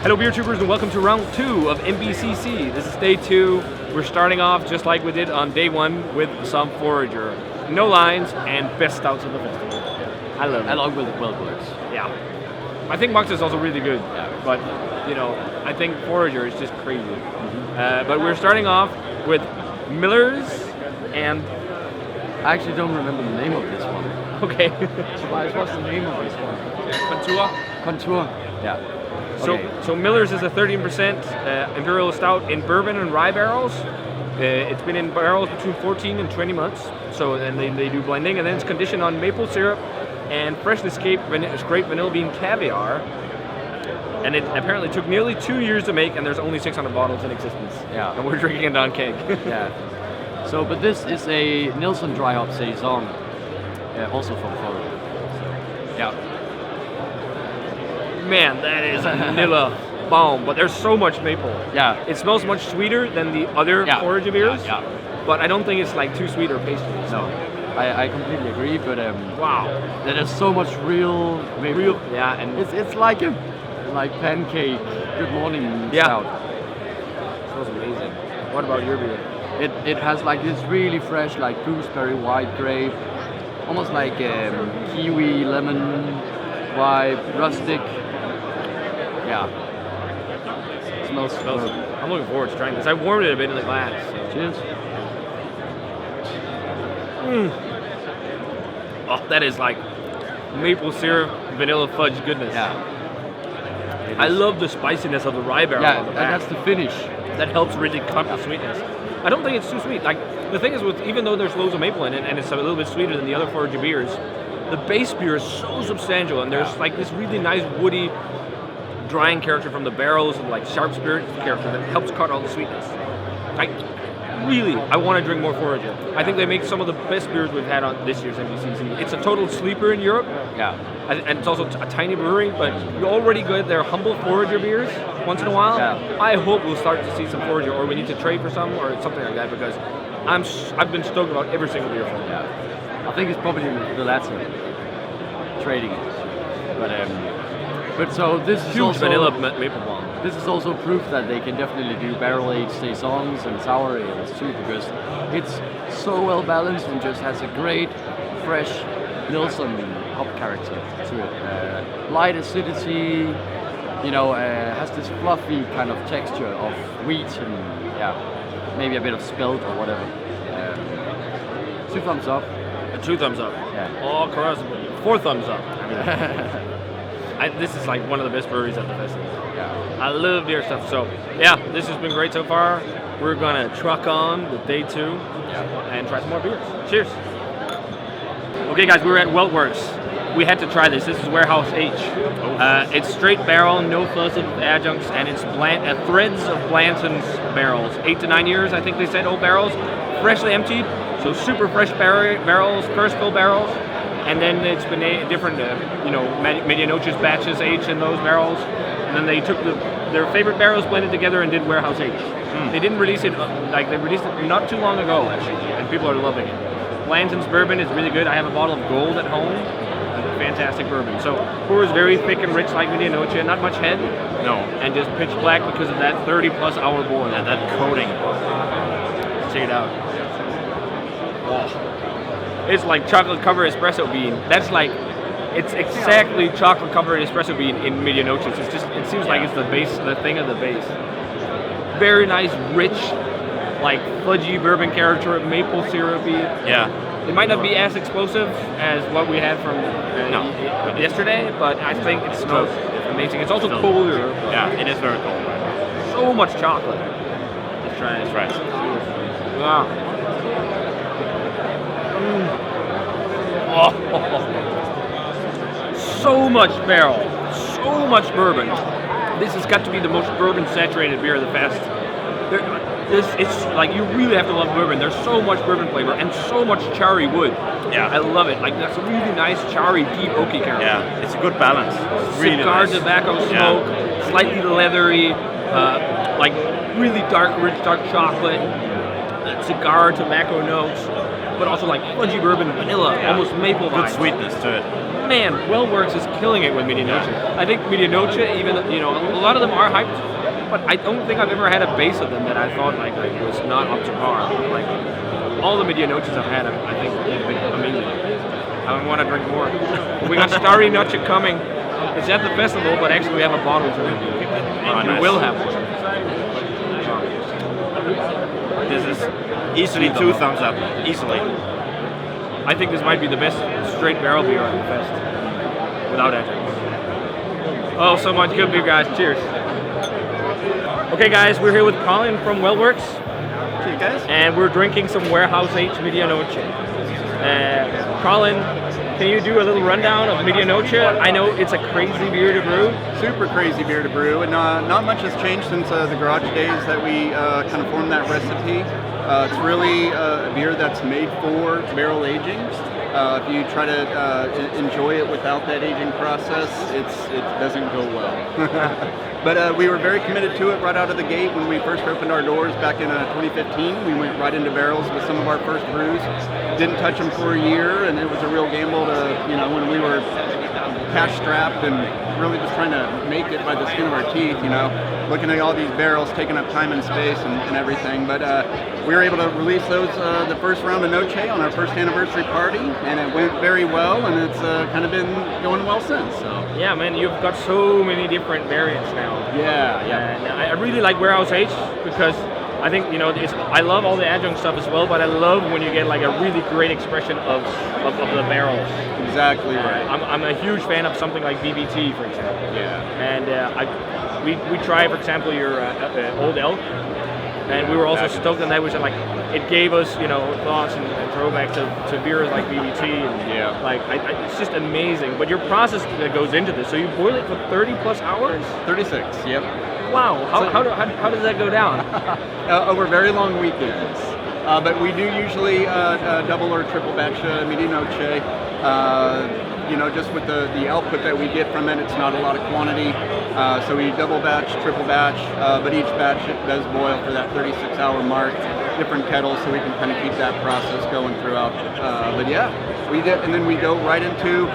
Hello beer tubers and welcome to round 2 of MBCC. This is day 2. We're starting off just like we did on day 1 with some Forager. No lines and best stouts of the festival. I love it. Along with Wellworks. Yeah. I think Mox is also really good. Yeah. But, you know, I think Forager is just crazy. But we're starting off with Miller's and... I actually don't remember the name of this one. Okay. What's the name of this one? Contour. Yeah. So Miller's is a 13% Imperial Stout in bourbon and rye barrels. It's been in barrels between 14 and 20 months. So then they do blending, and then it's conditioned on maple syrup and freshly scraped vanilla bean caviar. And it apparently took nearly 2 years to make, and there's only 600 bottles in existence. Yeah. And we're drinking it on keg. Yeah. So, but this is a Nelson Dry Hop Saison, also from Florida. So, yeah. Man, that is a vanilla bomb, but there's so much maple. Yeah. It smells much sweeter than the other Forager beers. Yeah. But I don't think it's like too sweet or pastry. No, I completely agree. But wow, there's so much real maple. Yeah, and it's like a pancake. Good morning stout. It smells amazing. What about your beer? It has like this really fresh, like gooseberry, white grape, almost like kiwi, lemon vibe, rustic. Yeah. It smells good. I'm looking forward to trying this. I warmed it a bit in the glass. So. Cheers. Oh, that is like maple syrup, vanilla fudge goodness. Yeah. I love the spiciness of the rye barrel. Yeah, that's the finish. That helps really cut the sweetness. I don't think it's too sweet. Like the thing is, with even though there's loads of maple in it and it's a little bit sweeter than the other Forager beers, the base beer is so substantial, and there's like this really nice woody, drying character from the barrels and like sharp spirit character that helps cut all the sweetness. Like really, I want to drink more Forager. I think they make some of the best beers we've had on this year's MBCC. It's a total sleeper in Europe. Yeah. And it's also a tiny brewery, but you're already good. They're humble Forager beers once in a while. Yeah. I hope we'll start to see some Forager, or we need to trade for some, or something like that, because I've been stoked about every single beer from them. Yeah. I think it's probably the latter, trading. But so this is huge also vanilla maple bomb. This is also proof that they can definitely do barrel-aged saisons and sour ales too, because it's so well balanced and just has a great, fresh Nelson hop character to it. Light acidity, has this fluffy kind of texture of wheat and maybe a bit of spelt or whatever. 2 thumbs up. 2 thumbs up. Yeah. Oh, correct. 4 thumbs up. This is like one of the best breweries at the festival. Yeah. I love beer stuff. So yeah, this has been great so far. We're gonna truck on with day 2 and try some more beers. Cheers. Okay guys, we were at Wellworks. We had to try this. This is Warehouse H. It's straight barrel, no fuzz of adjuncts, and it's threads of Blanton's barrels. 8 to 9 years, I think they said, old barrels. Freshly emptied, so super fresh barrels, first fill barrels. And then it's been different, Medianoche's batches aged in those barrels. And then they took their favorite barrels, blended together, and did Warehouse H. They didn't release it, they released it not too long ago, actually, and people are loving it. Blanton's bourbon is really good. I have a bottle of Gold at home. Fantastic bourbon. So, pours very thick and rich like Medianoche, not much head. No. And just pitch black because of that 30-plus hour boil. And that coating. Check it out. Oh. It's like chocolate-covered espresso bean. That's like, it's exactly chocolate-covered espresso bean in Medianoche. It seems like it's the thing of the base. Very nice, rich, like fudgy bourbon character, maple syrupy. Yeah. It might not be as explosive as what we had from yesterday, but I think it's amazing. It's also colder. Yeah, it is very cold. Right? So much chocolate. Let's try it. That's right. Wow. Oh. So much barrel, so much bourbon. This has got to be the most bourbon-saturated beer of the fest. It's like, you really have to love bourbon. There's so much bourbon flavor and so much charry wood. Yeah. I love it. Like, that's a really nice charry, deep, oaky character. Yeah, it's a good balance. Really cigar nice. tobacco smoke, slightly leathery, like really dark, rich dark chocolate, cigar tobacco notes. but also like fudgy bourbon, vanilla, almost maple Good vibes. sweetness to it. Man, Wellworks is killing it with Medianoche. I think Medianoche, even a lot of them are hyped, but I don't think I've ever had a base of them that I thought like was not up to par. Like all the Medianoches I've had, I think have been amazing. I want to drink more. We got Starry Noche coming. It's at the festival, but actually we have a bottle to review. Oh, We nice. will have one. This is easily 2 thumbs up. Easily. I think this might be the best straight barrel beer on the fest, without adjuncts. Oh, so much good beer, guys. Cheers. Okay, guys, we're here with Colin from Wellworks, Cheers, guys. and we're drinking some Warehouse Age Medianoche. Colin, can you do a little rundown of Medianoche? I know it's a crazy beer to brew. Super crazy beer to brew, and not much has changed since the garage days that we kind of formed that recipe. It's really a beer that's made for barrel aging. If you try to enjoy it without that aging process, it doesn't go well. But we were very committed to it right out of the gate when we first opened our doors back in 2015. We went right into barrels with some of our first brews. Didn't touch them for a year, and it was a real gamble to, when we were cash strapped and really just trying to make it by the skin of our teeth, looking at all these barrels taking up time and space and everything. But we were able to release those the first round of Noche on our first anniversary party, and it went very well, and it's kind of been going well since. So. Yeah, man, you've got so many different variants now. Yeah. And I really like Warehouse Age because I think I love all the adjunct stuff as well, but I love when you get like a really great expression of the barrels. Exactly right. I'm a huge fan of something like BBT, for example. Yeah. And we tried, for example, your Old Elk, and we were also stoked on that, which like it gave us thoughts and throwbacks to beers like BBT. And, it's just amazing. But your process that goes into this, so you boil it for 30 plus hours. 36. Yep. Wow. How does that go down? Over very long weekends. But we do usually double or triple batch Medianoche. Just with the output that we get from it, it's not a lot of quantity. So we double batch, triple batch, but each batch it does boil for that 36-hour mark. Different kettles, so we can kind of keep that process going throughout. But yeah, we did, and then we go right into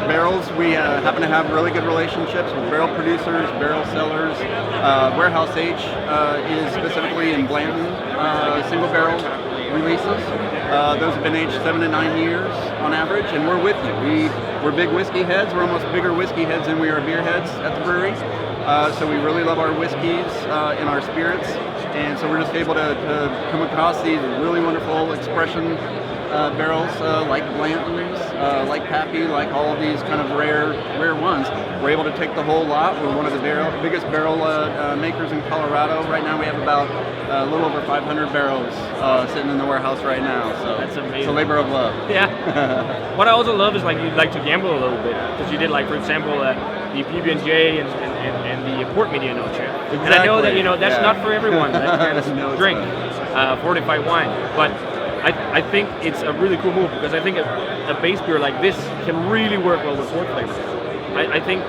barrels. We happen to have really good relationships with barrel producers, barrel sellers. Warehouse Age is specifically in Blanton, single barrel releases. Those have been aged 7 to 9 years on average, and we're with you. We're big whiskey heads. We're almost bigger whiskey heads than we are beer heads at the brewery. So we really love our whiskeys and our spirits, and so we're just able to come across these really wonderful expression barrels like Blanton's, like Pappy, like all of these kind of rare ones. We're able to take the whole lot. We're one of the biggest barrel makers in Colorado. Right now we have about a little over 500 barrels sitting in the warehouse right now. So That's amazing. It's a labor of love. Yeah. What I also love is like you like to gamble a little bit because you did like, for example, the PB&J and the Port Medianoche. Exactly. And I know that that's not for everyone that kind of No, it's drink not. fortified wine, but I think it's a really cool move because I think a base beer like this can really work well with port flavors. I think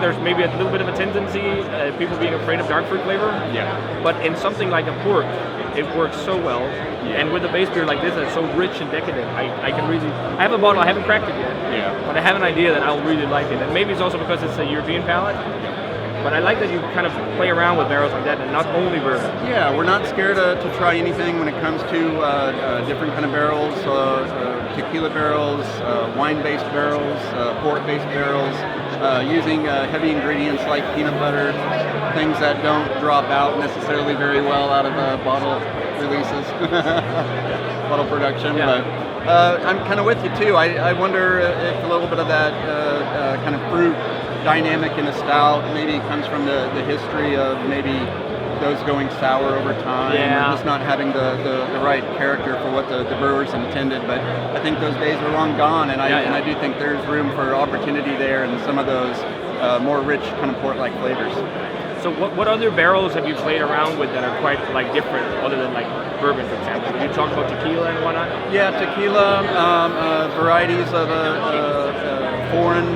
there's maybe a little bit of a tendency people being afraid of dark fruit flavor. Yeah. But in something like a port, it works so well. Yeah. And with a base beer like this that's so rich and decadent, I can really. I have a bottle. I haven't cracked it yet. Yeah. But I have an idea that I'll really like it. And maybe it's also because it's a European palate. But I like that you kind of play around with barrels like that and not only bourbon. Yeah, we're not scared to try anything when it comes to different kind of barrels, tequila barrels, wine-based barrels, port-based barrels, using heavy ingredients like peanut butter, things that don't drop out necessarily very well out of bottle releases, bottle production. Yeah. But I'm kind of with you too. I wonder if a little bit of that kind of fruit dynamic in a stout maybe comes from the history of maybe those going sour over time, Yeah. or just not having the right character for what the brewers intended. But I think those days are long gone, and I do think there's room for opportunity there in some of those more rich kind of port-like flavors. So what other barrels have you played around with that are quite like different other than like bourbon, for example? You talked about tequila and whatnot? Yeah, tequila, varieties of foreign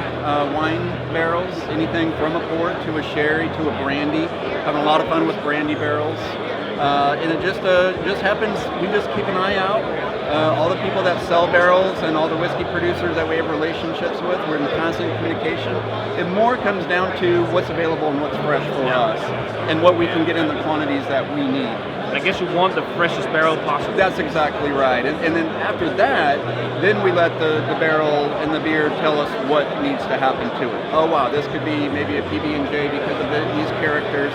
wine barrels, anything from a port to a sherry to a brandy. Having a lot of fun with brandy barrels. And it just happens, we just keep an eye out all the people that sell barrels and all the whiskey producers that we have relationships with, we're in constant communication. It more comes down to what's available and what's fresh for us, and what we can get in the quantities that we need. I guess you want the freshest barrel possible. That's exactly right. And then after that, then we let the barrel and the beer tell us what needs to happen to it. Oh wow, this could be maybe a PB&J because of these characters.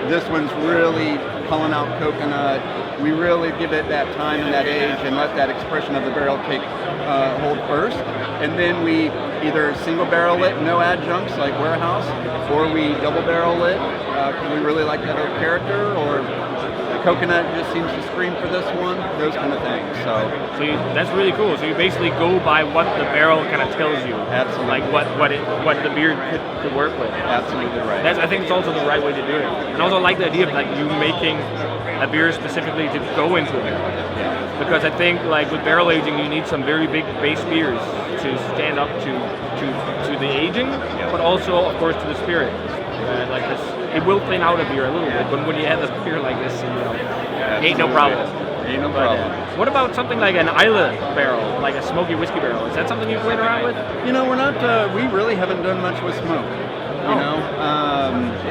This one's really pulling out coconut. We really give it that time and that age and let that expression of the barrel take hold first. And then we either single barrel it, no adjuncts like warehouse, or we double barrel it because we really like that oak character, or the coconut just seems to scream for this one, those kind of things. So that's really cool. So you basically go by what the barrel kind of tells you. Absolutely. Like what the beer could work with. Absolutely right. I think it's also the right way to do it. And I also like the idea of like you making a beer specifically to go into a barrel. Yeah. Because I think like with barrel aging, you need some very big base beers to stand up to the aging, but also of course to the spirit. Like it will thin out a beer a little bit, but when you have a beer like this, ain't no problem. Ain't no problem. What about something like an Isla barrel, like a smoky whiskey barrel? Is that something you've played around with? We're not. We really haven't done much with smoke.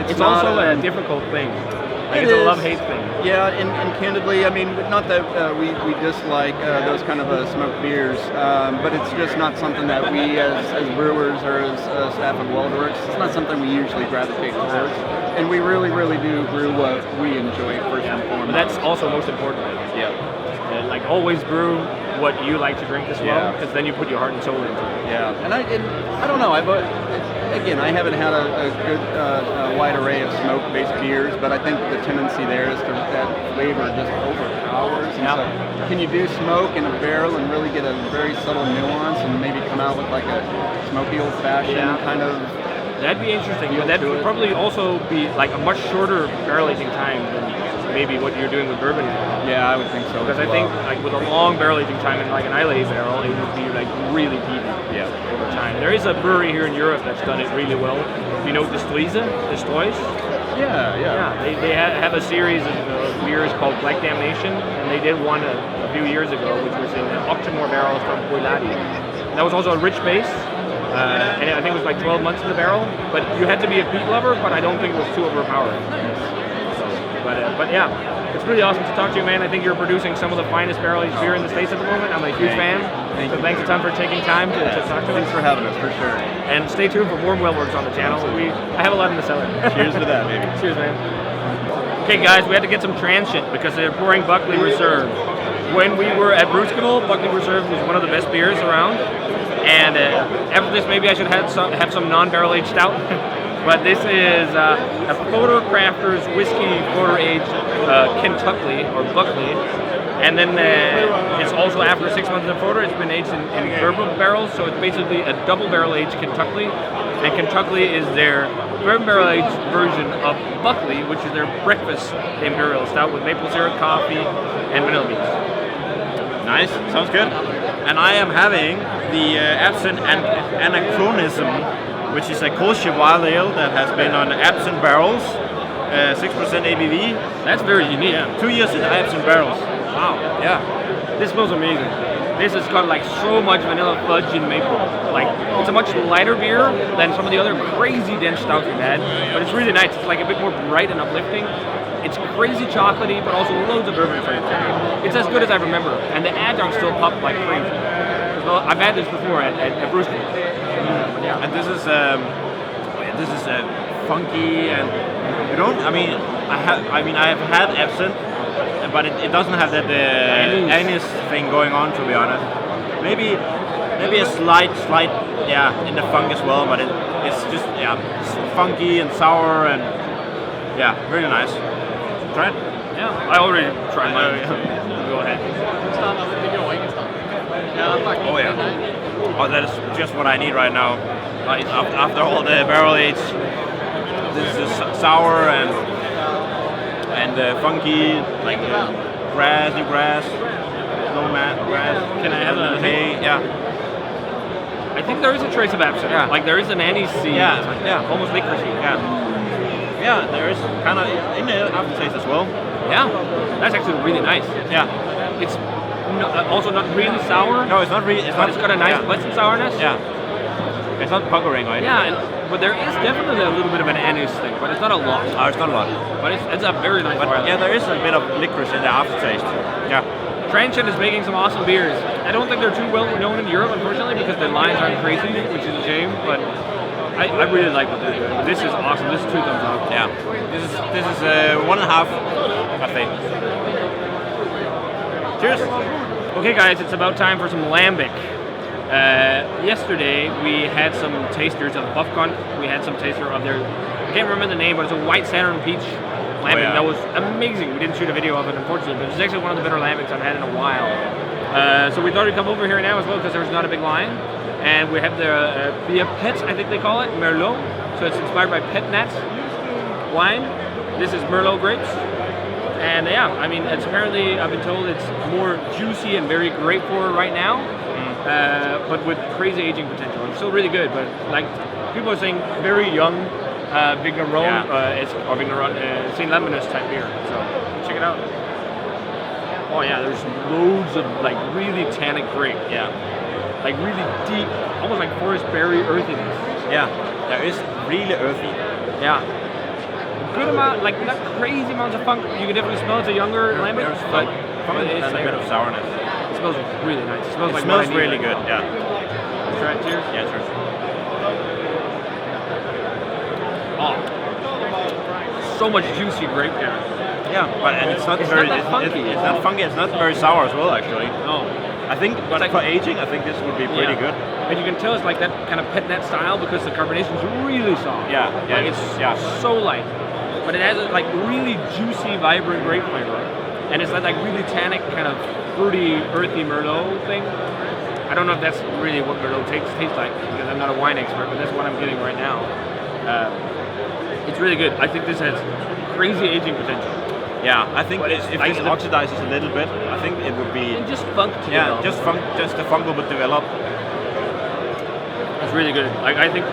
It's also a difficult thing. Like it's a love-hate thing. Yeah, and candidly, I mean, not that we dislike those kind of smoked beers, but it's just not something that we as brewers or as staff at Wellworks, it's not something we usually gravitate towards. And we really, really do brew what we enjoy first and foremost. But that's also most important. Yeah. Like always brew what you like to drink as well, because then you put your heart and soul into it. Yeah, and I don't know. Again, I haven't had a good wide array of smoke-based beers, but I think the tendency there is that flavor just overpowers. And so can you do smoke in a barrel and really get a very subtle nuance and maybe come out with like a smoky old-fashioned kind of? That'd be interesting, but that would probably also be like a much shorter barrel aging time than maybe what you're doing with bourbon. Yeah, I would think so. Because I think like with a long barrel aging time in like an Islay barrel, it would be like really peaty over time. There is a brewery here in Europe that's done it really well. You know Destroys? Yeah. They have a series of beers called Black Damnation, and they did one a few years ago, which was in Octomore barrels from Poilati. That was also a rich base. And I think it was like 12 months in the barrel, but you had to be a peat lover, but I don't think it was too overpowering. But yeah, it's really awesome to talk to you, man. I think you're producing some of the finest barrel-aged beer in the States at the moment. I'm a huge fan. So thanks a ton for taking time to talk to us. Thanks for having us, for sure. And stay tuned for more Wellworks on the channel. I have a lot in the cellar. Cheers to that, baby. Cheers, man. Okay, guys, we had to get some transient because they're pouring Buckley Reserve. When we were at Brewskill, Buckley Reserve was one of the best beers around. And after this, maybe I should have some non-barrel aged stout. But this is a Forager Crafters whiskey Forager aged Kentucky or Buckley. And then it's also after 6 months of Forager, it's been aged in bourbon barrels. So it's basically a double barrel aged Kentucky. And Kentucky is their bourbon barrel aged version of Buckley, which is their breakfast imperial stout with maple syrup, coffee, and vanilla beans. Nice, sounds good. And I am having the Absinthe and Anachronism, which is a kosher wild ale that has been on absinthe barrels, 6% ABV. That's very unique. Yeah, 2 years in absinthe barrels. Wow. Yeah. This smells amazing. This has got like so much vanilla fudge and maple. Like it's a much lighter beer than some of the other crazy dense stouts we've had, but it's really nice. It's like a bit more bright and uplifting. It's crazy chocolatey, but also loads of bourbon flavor. It's as good as I remember, and the adjuncts still pop like crazy. Well, I've had this before at Brewskill. Yeah, and this is funky, and you don't. I have had absinthe, but it doesn't have that anise thing going on. To be honest, maybe a slight in the funk as well, but it's just it's funky and sour and really nice. Try it? Yeah, I already tried mine. Go ahead. Oh yeah. Oh, that is just what I need right now. Like after all the barrel aged, this is sour and funky, like new grass, no grass. Can I have a hay? Yeah. I think there is a trace of absinthe. Yeah. Like there is an anise seed. Yeah. Almost licoricey. Yeah, there is kind of in the aftertaste as well. Yeah, that's actually really nice. Yeah. It's also not really sour. No, it's not really. But it's got a nice pleasant sourness. Yeah. It's not puckering, right? Yeah, but there is definitely a little bit of an anise thing, but it's not a lot. Oh, it's not a lot. But it's a very nice But variety. yeah, there is a bit of licorice in the aftertaste. Yeah. Transient is making some awesome beers. I don't think they're too well known in Europe, unfortunately, because the lines aren't crazy, which is a shame. But I really like what they're doing. This is awesome. This is 2 thumbs up. Yeah. This is 1.5, I think. Cheers. Okay, guys, it's about time for some Lambic. Yesterday we had some tasters of Buffcon. We had some taster of their, I can't remember the name, but it's a white Saturn peach Lambic that was amazing. We didn't shoot a video of it, unfortunately, but it's actually one of the better Lambics I've had in a while. So we thought we'd come over here now as well because there was not a big line. And we have the Pet, I think they call it, Merlot. So it's inspired by Pet Nat wine. This is Merlot grapes. And yeah, I mean, it's apparently, I've been told it's more juicy and very grapeful right now. But with crazy aging potential. It's still really good, but like people are saying, very young Vigneron, or Vigneron, St. Lambic type beer. So check it out. Oh yeah, there's loads of like really tannic grape. Yeah. Like really deep, almost like forest berry earthiness. Yeah. There is really earthy. Yeah. Good amount, like not crazy amounts of funk. You can definitely smell it's a younger Lambic, but It has a bit of sourness. It smells really nice. It smells It like smells what I need really right good. now. Yeah. Let's try it, cheers. Yeah, cheers. Oh, so much juicy grape there. Yeah, but and it's not It's very. not that funky. It's not funky. It's not very sour as well, actually. No. I think, but like- for aging, I think this would be pretty good. And you can tell it's like that kind of Pet Nat style because the carbonation is really soft. Yeah, yeah, Like it's so light. But it has a like really juicy, vibrant grape flavor. And it's that like really tannic, kind of fruity, earthy Merlot thing. I don't know if that's really what Merlot tastes like because I'm not a wine expert, but that's what I'm getting right now. It's really good. I think this has crazy aging potential. Yeah, I think But if it's like this the- oxidizes a little bit, I think it would be. And just funk to Yeah, develop. just the fungal would develop. It's really good. Like I think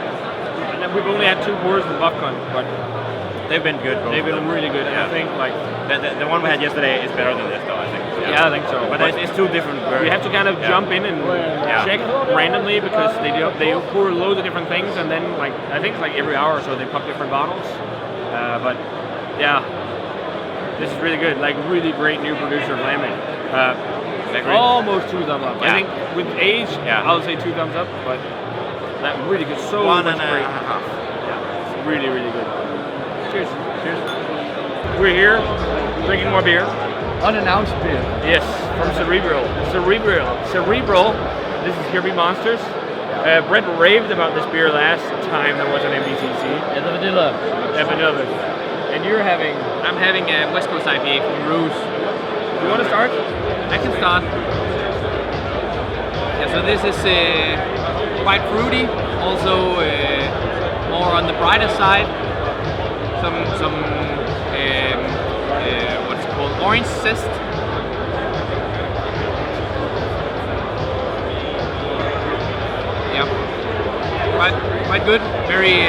we've only had 2 pours from Buffcon, but They've been good. they've been really good. And I think like The one we had yesterday is better than this, though. I think. yeah, I think so. But it's 2 different versions. We have to kind of jump in and check randomly because they pour loads of different things and then like I think it's like every hour or so they pop different bottles. But yeah, this is really good. Like really great new producer of Lambic. Almost 2 thumbs up. Yeah. I think with age, Yeah. I would say 2 thumbs up. But that really good. So 1.5. much great. Yeah, it's really really good. Cheers. Cheers. We're here drinking more beer. Unannounced beer. Yes, from Cerebral. Cerebral. This is Kirby Monsters. Brett raved about this beer last time there was an MBCC. Yeah, the vanilla. Vanilla. And you're having. I'm having a West Coast IPA from Ruse. You want to start? I can start. Yeah, so this is quite fruity, also more on the brighter side. Some what's it called, orange zest. Yeah, quite good. Very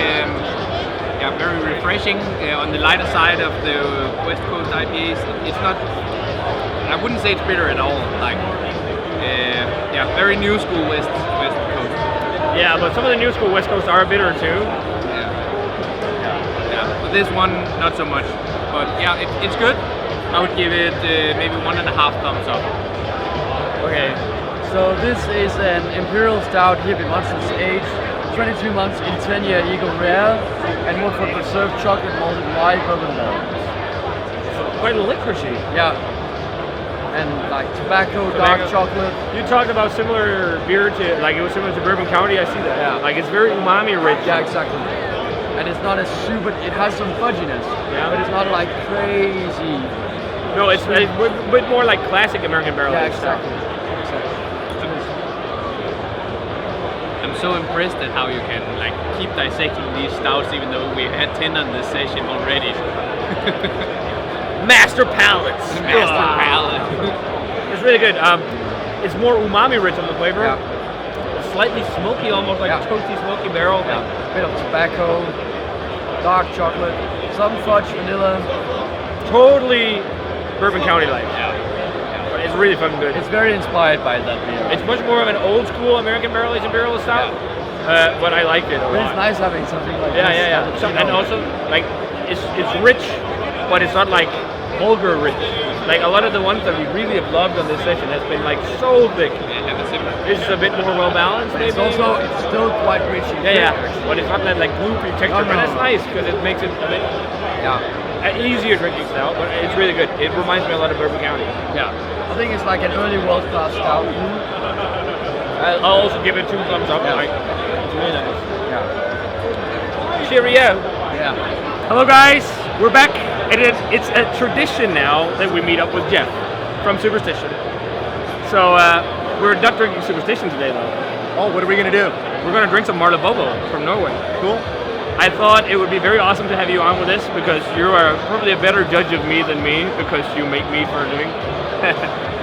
very refreshing. On the lighter side of the West Coast IPAs, it's not. I wouldn't say it's bitter at all. Like, very new school West Coast. Yeah, but some of the new school West Coast are bitter too. Yeah. But this one, not so much. But yeah, it's good. I would give it maybe 1.5 thumbs up. Okay, so this is an Imperial Stout Hippie Monsters aged 22 months in 10-year Eagle Rare and one for preserved chocolate malted rye bourbon barrels. Quite licoricey. Yeah. And like tobacco, dark chocolate. You talked about similar beer to, like it was similar to Bourbon County, I see that. Yeah. Like it's very umami rich. Yeah, exactly. And it's not as super, it has some fudginess, but it's not like crazy. No, it's a bit more like classic American barrel Yeah, aged stout. exactly. I'm so impressed at how you can like keep dissecting these stouts, even though we had 10 on this session already. Master palates. Master palate. It's really good. It's more umami rich on the flavor. Yeah. Slightly smoky, almost like a toasty, smoky barrel. Yeah. A bit of tobacco, dark chocolate, some fudge, vanilla. Totally Bourbon County like. But it's really fucking good. It's very inspired by that beer. It's much more of an old school American barrel aged imperial stout, but I like it a But lot. it's nice having something like this. Yeah. And also, like, it's rich, but it's not like vulgar rich. Like a lot of the ones that we really have loved on this session has been like so thick. This is a bit more well balanced. It's also still quite rich. But it's not that like gloopy texture. No. But it's nice because it makes it a bit an easier drinking stout. But it's really good. It reminds me a lot of Bourbon County. Yeah. I think it's like an early world class stout. I'll also give it 2 thumbs up. Yeah. Like, it's really nice. Yeah. Cheerio. Yeah. Hello guys, we're back. It's a tradition now that we meet up with Jeff from Superstition. So we're not drinking Superstition today though. Oh, what are we gonna do? We're gonna drink some Marla Bobo from Norway. Cool. I thought it would be very awesome to have you on with this because you are probably a better judge of mead than me because you make mead for a living.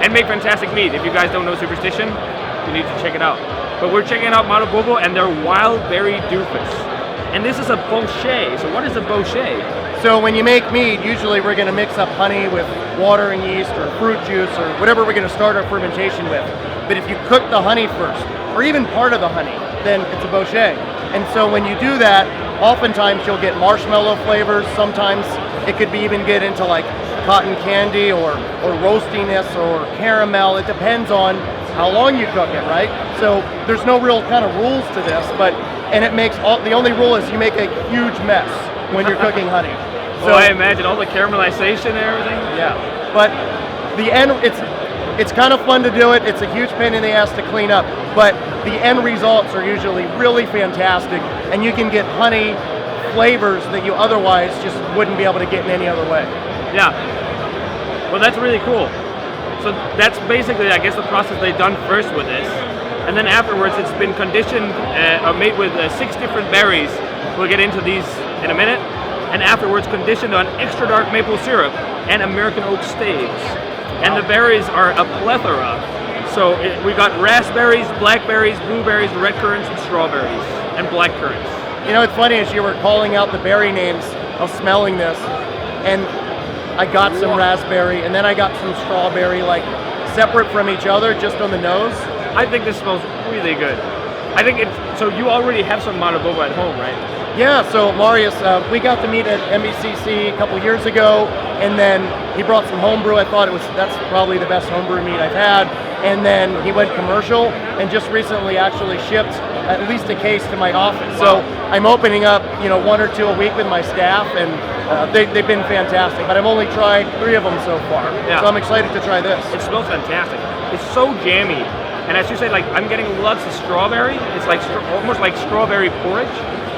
And make fantastic mead. If you guys don't know Superstition, you need to check it out. But we're checking out Marla Bobo and their Wild Berry Doofus. And this is a bochet. So what is a bochet? So when you make mead, usually we're going to mix up honey with water and yeast or fruit juice or whatever we're going to start our fermentation with. But if you cook the honey first, or even part of the honey, then it's a bochet. And so when you do that, oftentimes you'll get marshmallow flavors. Sometimes it could be even get into like cotton candy or roastiness or caramel. It depends on how long you cook it, right? So there's no real kind of rules to this, and it makes the only rule is you make a huge mess when you're cooking honey. So I imagine all the caramelization and everything. Yeah, but the end, it's kind of fun to do it. It's a huge pain in the ass to clean up, but the end results are usually really fantastic, and you can get honey flavors that you otherwise just wouldn't be able to get in any other way. Yeah. Well, that's really cool. So that's basically, I guess, the process they've done first with this. And then afterwards, it's been conditioned or made with 6 different berries. We'll get into these in a minute. And afterwards, conditioned on extra dark maple syrup and American oak staves. And the berries are a plethora. So we got raspberries, blackberries, blueberries, red currants, and strawberries, and black currants. You know, it's funny, as you were calling out the berry names, I was smelling this, and I got some raspberry, and then I got some strawberry, like separate from each other, just on the nose. I think this smells really good. I think so you already have some Marla Bobo at home, right? Yeah, so Marius, we got to meet at MBCC a couple years ago, and then he brought some homebrew. I thought that's probably the best homebrew mead I've had. And then he went commercial and just recently actually shipped at least a case to my office. So I'm opening up, 1 or 2 a week with my staff, and they've been fantastic. But I've only tried 3 of them so far. Yeah. So I'm excited to try this. It smells fantastic. It's so jammy. And as you say, like, I'm getting lots of strawberry. It's like almost like strawberry porridge.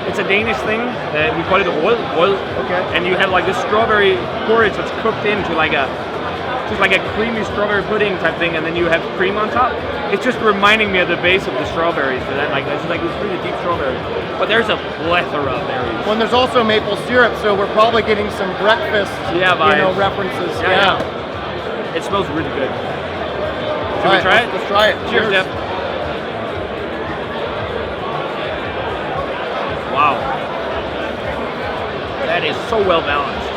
It's a Danish thing. We call it oil. Okay. And you have like this strawberry porridge that's cooked into like a creamy strawberry pudding type thing, and then you have cream on top. It's just reminding me of the base of the strawberries for that. Like it's like this really deep strawberry. But there's a plethora of berries. Well, and there's also maple syrup, so we're probably getting some breakfast, vibes. references. Yeah. It smells really good. Should we try it? Let's try it. Cheers, Jeff. Wow. That is so well balanced.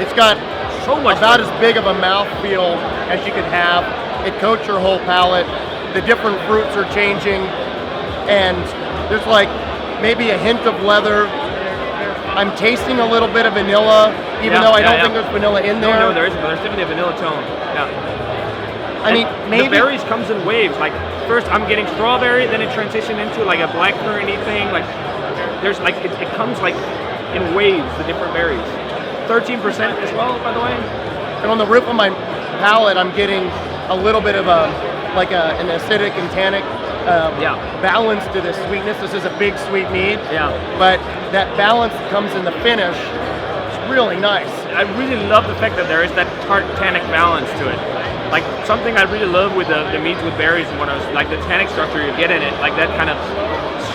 It's got so much about flavor. as big of a mouthfeel as you could have. It coats your whole palate. The different fruits are changing, and there's like maybe a hint of leather. I'm tasting a little bit of vanilla, even though I don't think there's vanilla in there. No, there isn't, but there's definitely a vanilla tone. Yeah. I mean, maybe the berries comes in waves. Like first, I'm getting strawberry, then it transitioned into like a black curranty thing. Like there's like it comes like in waves. The different berries. 13% as well, by the way. And on the roof of my palate, I'm getting a little bit of an acidic and tannic balance to this sweetness. This is a big sweet mead. Yeah. But that balance that comes in the finish is really nice. I really love the fact that there is that tart tannic balance to it. Like something I really love with the meads with berries, like the tannic structure you get in it, like that kind of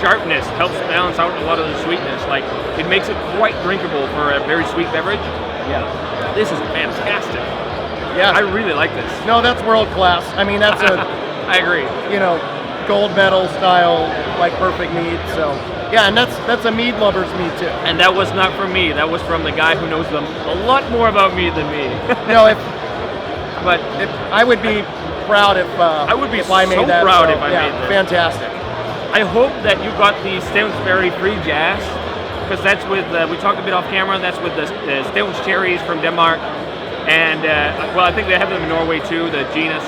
sharpness helps balance out a lot of the sweetness. Like it makes it quite drinkable for a very sweet beverage. Yeah. This is fantastic. Yeah. I really like this. No, that's world class. I mean, that's I agree. Gold medal style, like perfect mead. So yeah, and that's a mead lover's mead too. And that was not from me. That was from the guy who knows a lot more about mead than me. But if I would be proud if I would be if I made so that. proud if I made this. Fantastic. I hope that you got the Stevensberry free jazz, because that's with, we talked a bit off camera, that's with the Stevens cherries from Denmark. And, well, I think they have them in Norway too, the genus.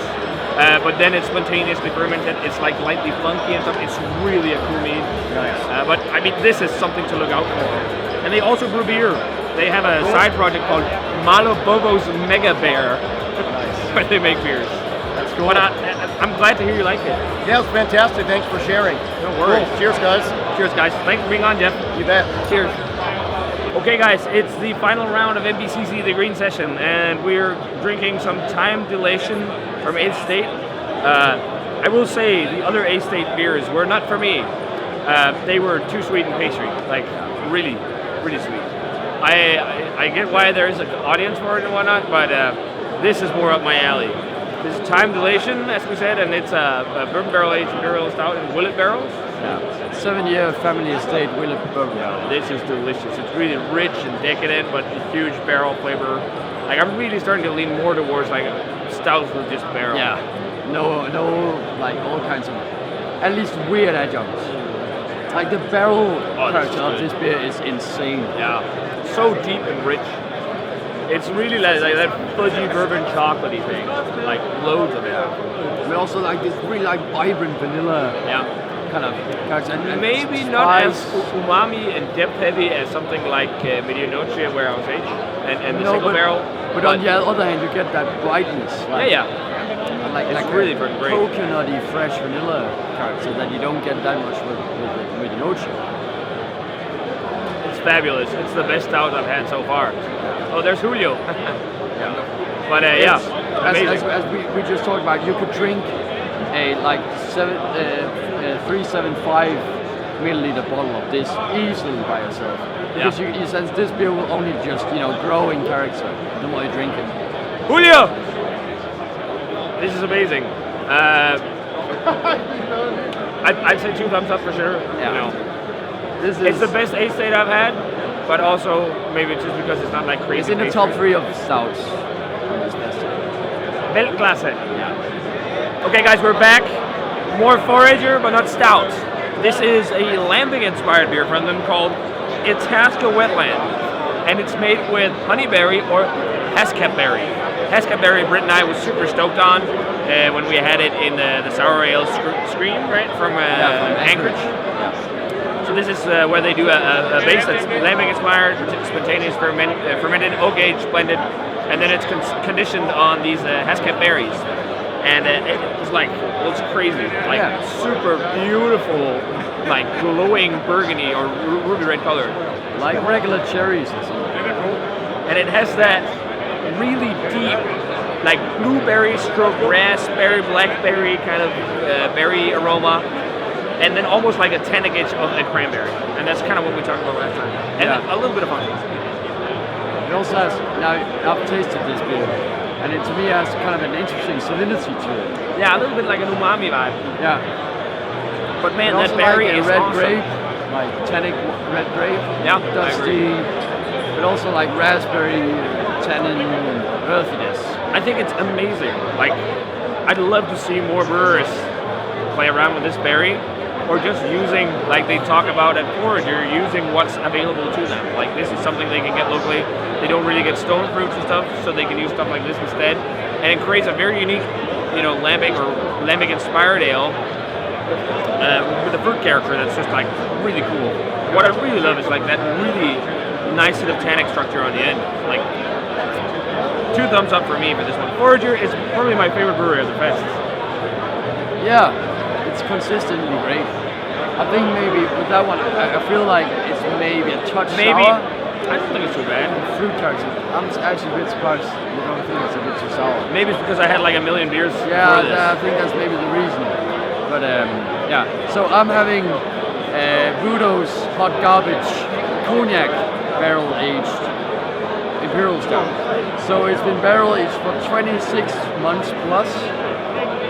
But then it's spontaneously fermented, it's like lightly funky and stuff. It's really a cool mead. Nice. But I mean, this is something to look out for. And they also brew beer. They have a side project called Malo Bobo's Mega Bear, where they make beers. That's cool. But I'm glad to hear you like it. Yeah, it was fantastic. Thanks for sharing. No worries. Cool. Cheers, guys. Cheers, guys. Thanks for being on, Jeff. You bet. Cheers. Okay, guys, it's the final round of MBCC, the green session, and we're drinking some time dilation from 8th State. I will say the other 8th State beers were not for me. They were too sweet and pastry, like really, really sweet. I get why there is an audience for it and whatnot, but this is more up my alley. This is time dilation, as we said, and it's a bourbon barrel aged imperial stout in willet barrels. Yeah. 7-year family estate willet bourbon. This is delicious. It's really rich and decadent, but a huge barrel flavor. Like, I'm really starting to lean more towards like stouts with just barrel. Yeah. No, like all kinds of, at least weird adjuncts. Like the barrel character of this beer is insane. Yeah. So deep and rich. It's really like that fudgy bourbon chocolatey thing. Like loads of it. We also like this really like vibrant vanilla. Yeah. Kind of character. And maybe not as umami and depth heavy as something like Medianoche, where I was aged, and the single barrel. But on the other hand, you get that brightness. Like, yeah. Like really a great. coconutty, fresh vanilla character that you don't get that much with Medianoche. It's fabulous. It's the best stout I've had so far. Oh, there's Julio. But yeah, amazing. As we just talked about, you could drink a like 375 milliliter bottle of this easily by yourself, because you sense this beer will only just grow in character the more you drink it. Julio, this is amazing. I'd say 2 thumbs up for sure. Yeah. It's the best 8th State I've had, but also maybe it's just because it's not like crazy. It's in the top 3 of stouts. Weltklasse. Yeah. Okay, guys, we're back. More Forager, but not stout. This is a Lambic inspired beer from them called Itasca Wetland, and it's made with honeyberry or Hescapberry. Hescapberry, Britt and I was super stoked on when we had it in the sour ale screen, right, from Anchorage. Yeah. So this is where they do a base that's Lambic inspired, spontaneous fermented, oak aged, blended, and then it's conditioned on these Hescap berries. And it looks crazy, like super beautiful, like glowing burgundy or ruby red color. Like regular cherries or something. And it has that really deep, like blueberry stroke raspberry, blackberry kind of berry aroma. And then almost like a tannic edge of the cranberry. And that's kind of what we talked about last time. And a little bit of honey. It also has, now I've tasted this beer, and it to me has kind of an interesting salinity to it. Yeah, a little bit like an umami vibe. Yeah. But man, and that berry like is red awesome. grape, like tannic red grape. Yeah, dusty, but also like raspberry tannin and earthiness. I think it's amazing. Like, I'd love to see more brewers play around with this berry, or just using, like they talk about at Forager, using what's available to them. Like, this is something they can get locally. They don't really get stone fruits and stuff, so they can use stuff like this instead. And it creates a very unique, Lambic or Lambic inspired ale with a fruit character that's just like really cool. What I really love is like that really nice sort of tannic structure on the end. Like, 2 thumbs up for me for this one. Forager is probably my favorite brewery of the fest. Yeah, it's consistently great. I think maybe with that one, I feel like it's maybe a touch sour. I don't think it's too bad. Fruit character. I'm actually a bit surprised you don't think it's a bit too sour. Maybe it's because I had like a million beers before this. I think that's maybe the reason. But yeah, so I'm having Voodoo's Hot Garbage Cognac Barrel Aged Imperial Stout. So it's been barrel aged for 26 months plus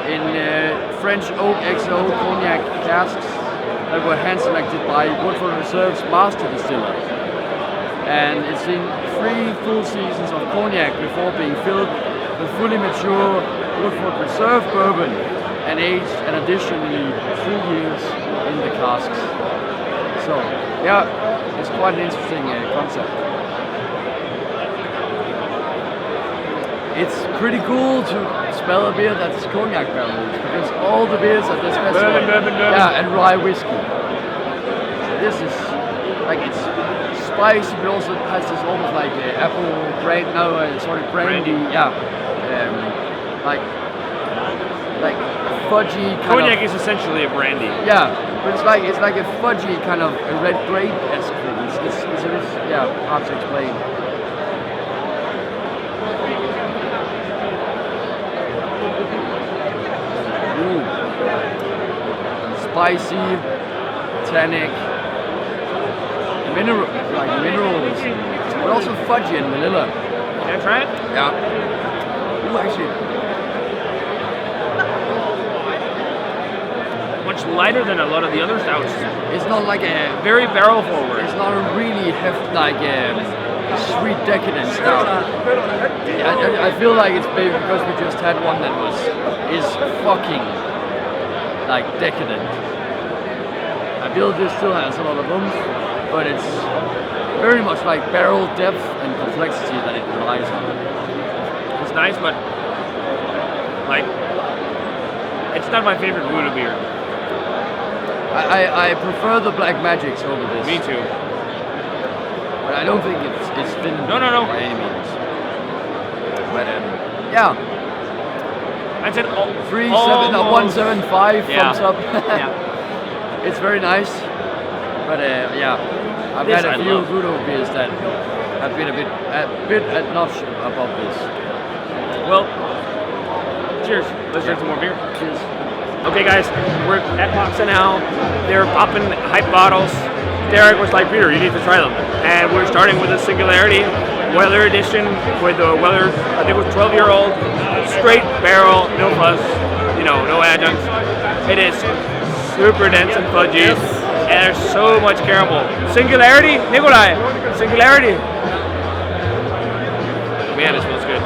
in French Oak XO cognac casks that were hand selected by Woodford Reserve's master distiller. And it's in 3 full seasons of cognac before being filled with fully mature look for preserved bourbon and aged an additionally 3 years in the casks. So, yeah, it's quite an interesting concept. It's pretty cool to smell a beer that's cognac barrels because all the beers at this festival, yeah, and rye whiskey. So this is like it's spicy, but also has this almost like apple brandy, yeah, like fudgy kind Cognac of. is essentially a brandy. Yeah, but it's like a fudgy kind of a red grape-esque thing. It's a bit, yeah, hard to explain. Ooh. Spicy, tannic, minerals, but also fudgy and vanilla. Can I try it? Yeah. Ooh, actually. Much lighter than a lot of the other stouts. It's not like a Very barrel forward. It's not a really sweet decadent stout. I feel like it's maybe because we just had one that is fucking like decadent. I feel this still has a lot of oomph, but it's very much like barrel depth and complexity that it relies on. It's nice, but like it's not my favorite voodoo beer. I prefer the Black Magics over this. Me too. But I don't think it's thin No. by any means. But yeah. I said 175 Yeah. thumbs up. Yeah. It's very nice. But yeah, I've This had I a few love. voodoo beers that have been a bit a notch above this. Well, cheers. Let's drink some more beer. Cheers. Okay, guys, we're at Moxa now. They're popping hype bottles. Derek was like, Peter, you need to try them. And we're starting with a Singularity Weller edition with the Weller, I think it was 12-year-old, straight barrel, no fuzz, no adjuncts. It is super dense and fudgy, and there's so much caramel. Singularity, Nikolai, Singularity. Man, it smells good.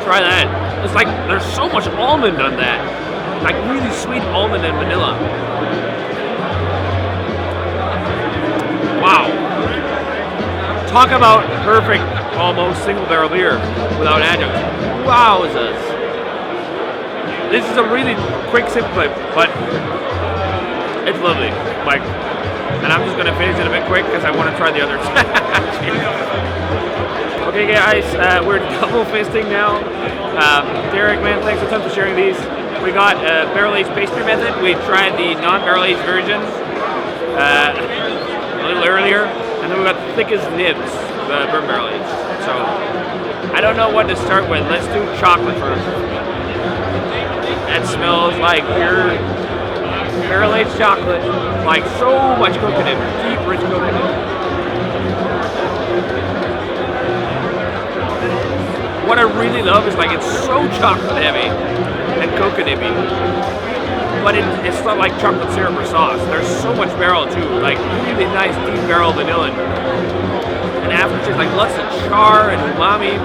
Try that. It's like there's so much almond on that. Like really sweet almond and vanilla. Wow. Talk about perfect, almost single barrel beer without adjuncts. Wowzers. This is a really quick sip clip, but it's lovely. Like, and I'm just gonna finish it a bit quick because I want to try the others. Okay, guys, we're double fisting now. Derek, man, thanks a ton for sharing these. We got barrel-aged pastry method. We tried the non-barrel-aged version a little earlier, and then we got thick as nibs, bourbon barrel-aged. So I don't know what to start with. Let's do chocolate first. That smells like pure barrel-aged chocolate, like so much coconut, deep, rich coconut. What I really love is like it's so chocolate heavy and coconut-y, but it's not like chocolate syrup or sauce. There's so much barrel too, like really nice deep barrel vanilla, and aftertaste like lots of char and umami.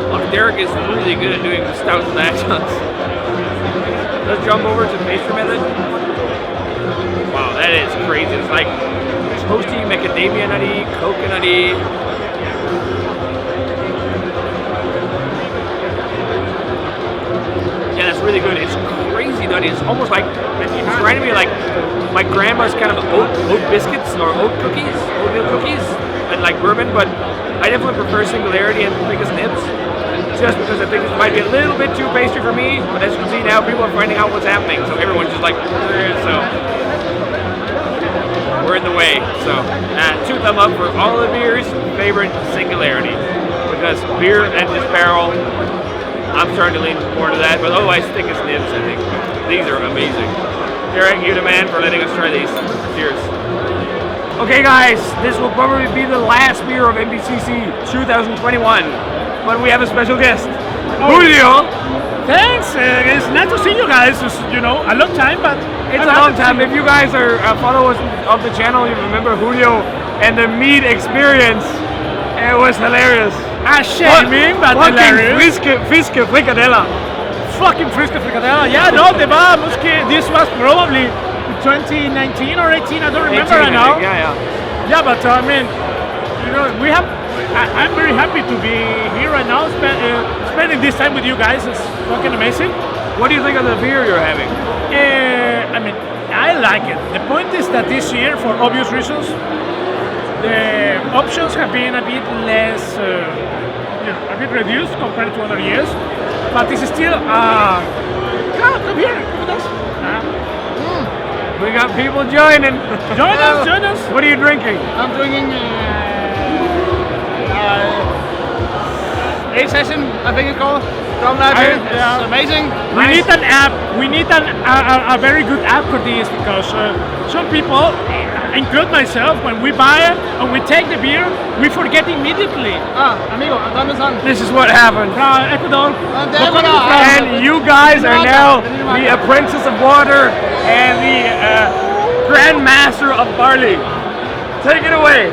Oh, Derek is really good at doing the stouts and adjuncts. Let's jump over to the pastry method. Wow, that is crazy. It's like toasty macadamia nutty, coconutty. Yeah, that's really good. It's crazy nutty. It's almost like, it's reminding me like my grandma's kind of oat biscuits or oatmeal cookies, and like bourbon, but I definitely prefer Singularity and Thick as Nibs, just because I think it might be a little bit too pastry for me, but as you can see now, people are finding out what's happening, so everyone's just like, so we're in the way. So, 2 thumbs up for all the beers, favorite Singularity, because beer and this barrel, I'm starting to lean more to that, but otherwise Thick as Nibs, I think. These are amazing. Derek, you're the man for letting us try these. Cheers. Okay guys, this will probably be the last beer of MBCC 2021, but we have a special guest. Julio! Thanks, it's nice to see you guys. It's, a long time, but It's a long time. If you guys are followers of the channel, you remember Julio and the mead experience. It was hilarious. Shaming, but hilarious. Fiske frikadeller. Fucking Frisco Fricadella. Yeah, no, this was probably 2019 or 18, I don't remember right now. Yeah. Yeah, but I mean, I'm very happy to be here right now, spending this time with you guys. It's fucking amazing. What do you think of the beer you're having? I mean, I like it. The point is that this year, for obvious reasons, the options have been a bit less, a bit reduced compared to other years. But this is still, come here, come with us. We got people joining. Join us. What are you drinking? I'm drinking A session, I think it's called. From that, it's amazing. We need an app. We need a very good app for this because some people, include myself, when we buy it and we take the beer, we forget immediately. Amigo, ¿dónde están? This is what happens. Ecuador. And you guys are now the apprentice of water and the grand master of barley. Take it away.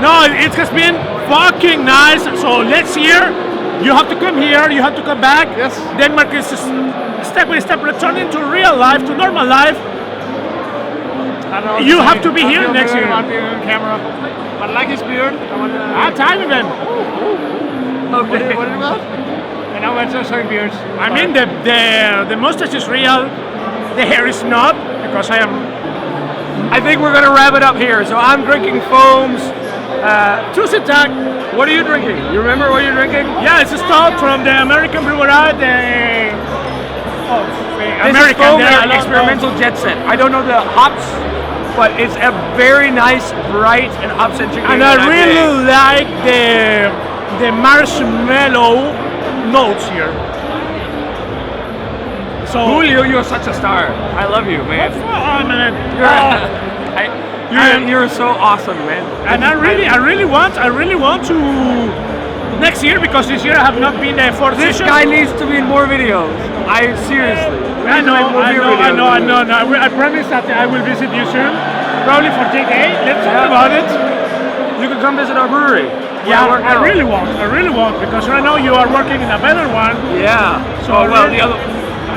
No, it has been fucking nice. So next year, you have to come here, you have to come back. Yes. Denmark is step by step returning to real life, to normal life. You have to be here next year. On camera. But I like his beard. Time event. Okay. What is it about? And now we're just showing beards. I mean, the mustache is real. The hair is not, because I think we're gonna wrap it up here. So I'm drinking Foams. Tusitak. What are you drinking? You remember what you're drinking? Yeah, it's a stout from the American Brewery. This is Foam Experimental Jet Set. I don't know the hops, but it's a very nice, bright and hop-centric. And I really like the marshmallow notes here. So Julio, you're such a star. I love you, man. You're so awesome, man. And I really want to next year, because this year I have not been there for this guy needs to be in more videos. Seriously. I know. I promise that I will visit you soon. Probably for JK. Let's talk about it. You can come visit our brewery. Yeah, I really want, because right now you are working in a better one. Yeah. So the other.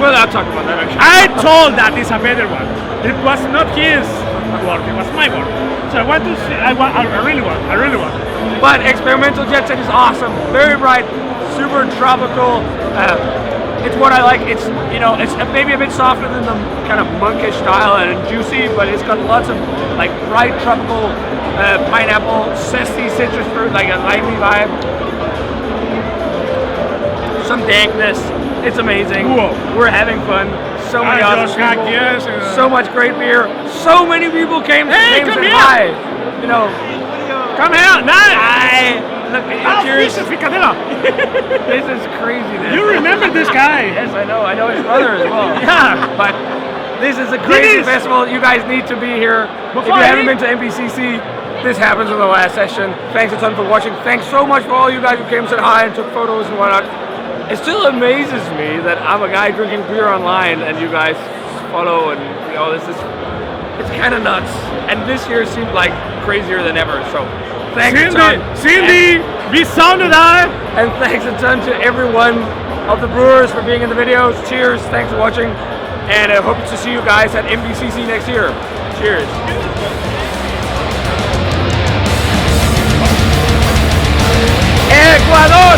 Well, I'll talk about that actually. I told that it's a better one. It was not his work, it was my work. So I want to see, I really want. But Experimental Jet Set is awesome. Very bright, super tropical. It's what I like. It's it's maybe a bit softer than the kind of monkish style and juicy, but it's got lots of like bright tropical pineapple, zesty citrus fruit, like a limey vibe. Some dankness. It's amazing. Whoa. We're having fun. So many awesome people. Yes, so much great beer. So many people came to say hi. Come here. Nice. Hi. Look at you. Cheers. This is crazy. You remember this guy? Yes, I know. I know his brother as well. Yeah. But this is a crazy festival. You guys need to be here. If you haven't been to MBCC, this happens in the last session. Thanks a ton for watching. Thanks so much for all you guys who came and said hi and took photos and whatnot. It still amazes me that I'm a guy drinking beer online and you guys follow, and it's kind of nuts. And this year seemed like crazier than ever. So thanks a ton. Cindy, be sounded out. And thanks a ton to everyone of the brewers for being in the videos. Cheers. Thanks for watching. And I hope to see you guys at MBCC next year. Cheers. Ecuador.